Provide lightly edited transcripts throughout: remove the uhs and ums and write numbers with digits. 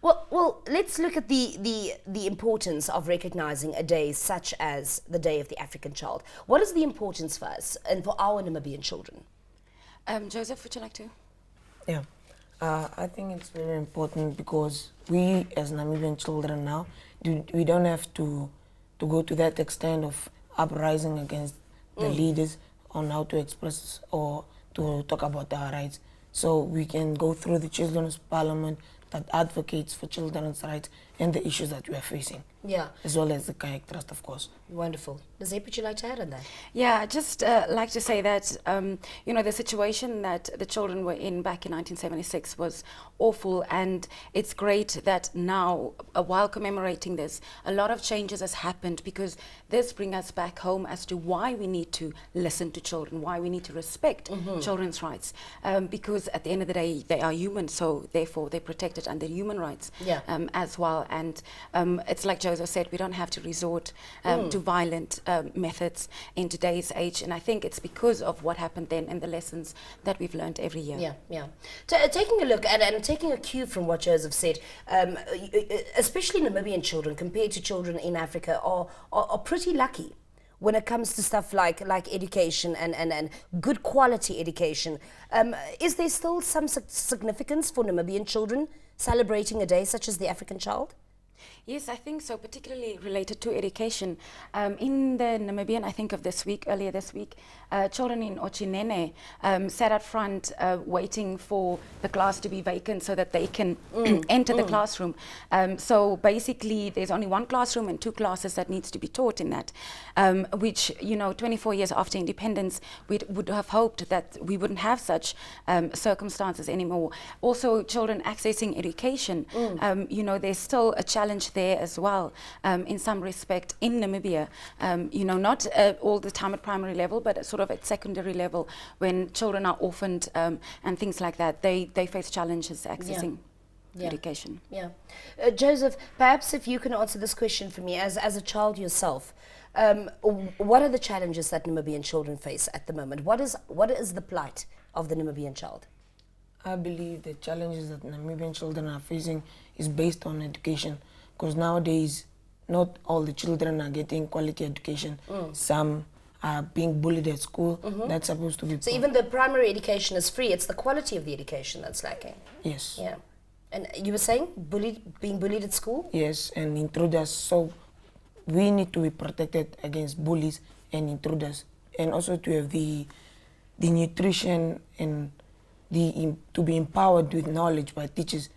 Well, let's look at the importance of recognizing a day such as the Day of the African Child. What is the importance for us and for our Namibian children? Joseph, would you like to? Yeah, I think it's very important because we as Namibian children now, we don't have to go to that extent of uprising against the leaders on how to express or to talk about our rights. So we can go through the Children's Parliament that advocates for children's rights and the issues that we are facing. Yeah. As well as the Kayak Trust, of course. Wonderful. Nazip, would you like to add on that? Yeah, I'd just like to say that, the situation that the children were in back in 1976 was awful, and it's great that now, while commemorating this, a lot of changes has happened, because this brings us back home as to why we need to listen to children, why we need to respect children's rights, because at the end of the day, they are human, so therefore they're protected under human rights as well. And it's like Joseph said, we don't have to resort to violent methods in today's age, and I think it's because of what happened then and the lessons that we've learned every year. Taking a look and taking a cue from what Joseph said, especially Namibian children compared to children in Africa are pretty lucky when it comes to stuff like education and good quality education. Is there still some significance for Namibian children celebrating a day such as the African Child? Yes, I think so, particularly related to education. In the Namibian, I think of this week, earlier this week, children in Ochinene sat out front waiting for the class to be vacant so that they can enter the classroom. So basically, there's only one classroom and two classes that needs to be taught in that, which, 24 years after independence, we would have hoped that we wouldn't have such circumstances anymore. Also, children accessing education, there's still a challenge there as well, in some respect in Namibia, not all the time at primary level, but sort of at secondary level, when children are orphaned and things like that, they face challenges accessing education. Joseph, perhaps if you can answer this question for me, as a child yourself, what are the challenges that Namibian children face at the moment? What is the plight of the Namibian child? I believe the challenges that Namibian children are facing is based on education, because nowadays not all the children are getting quality education. Some are being bullied at school. That's supposed to be... So even the primary education is free, it's the quality of the education that's lacking. Yes. Yeah. And you were saying being bullied at school? Yes, and intruders. So we need to be protected against bullies and intruders, and also to have the nutrition and to be empowered with knowledge by teachers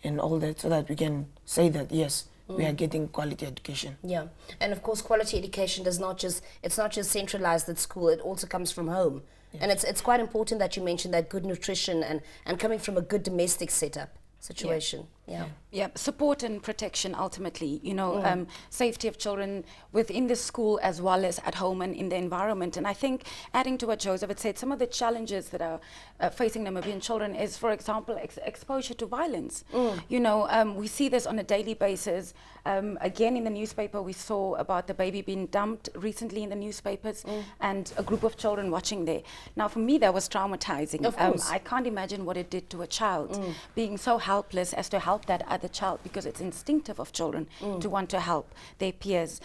and all that, so that we can say that yes, we are getting quality education. Yeah, and of course quality education it's not just centralized at school, it also comes from home. Yes. And it's quite important that you mentioned that good nutrition and coming from a good domestic setup situation. Yeah, support and protection ultimately, safety of children within the school as well as at home and in the environment. And I think, adding to what Joseph had said, some of the challenges that are facing Namibian children is, for example, exposure to violence. We see this on a daily basis. Again, in the newspaper, we saw about the baby being dumped recently in the newspapers and a group of children watching there. Now, for me, that was traumatizing. Of course. I can't imagine what it did to a child, being so helpless as to help that other child, because it's instinctive of children to want to help their peers.